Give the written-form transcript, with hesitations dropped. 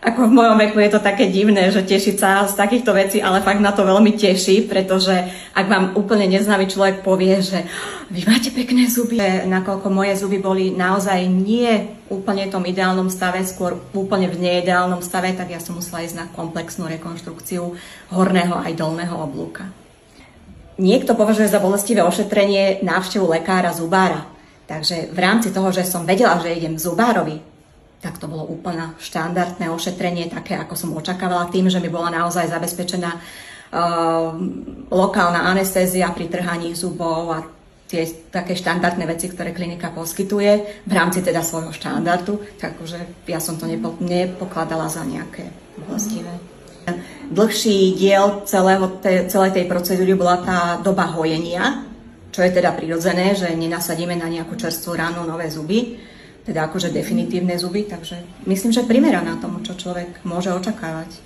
Ako v mojom veku je to také divné, že tešiť sa z takýchto vecí, ale fakt ma to veľmi teší, pretože ak vám úplne neznámy človek povie, že vy máte pekné zuby, nakoľko moje zuby boli naozaj nie úplne v tom ideálnom stave, skôr úplne v neideálnom stave, tak ja som musela ísť na komplexnú rekonštrukciu horného aj dolného oblúka. Niekto považuje za bolestivé ošetrenie návštevu lekára zubára. Takže v rámci toho, že som vedela, že idem k zubárovi, tak to bolo úplne štandardné ošetrenie, také ako som očakávala, tým, že mi bola naozaj zabezpečená lokálna anestézia pri trhaní zubov a tie také štandardné veci, ktoré klinika poskytuje v rámci teda svojho štandardu, takže ja som to nepokladala za nejaké bolestivé. Dlhší diel celej tej procedúry bola tá doba hojenia, čo je teda prirodzené, že nenasadíme na nejakú čerstvú ránu nové zuby, teda akože definitívne zuby, takže myslím, že primeraná tomu, čo človek môže očakávať.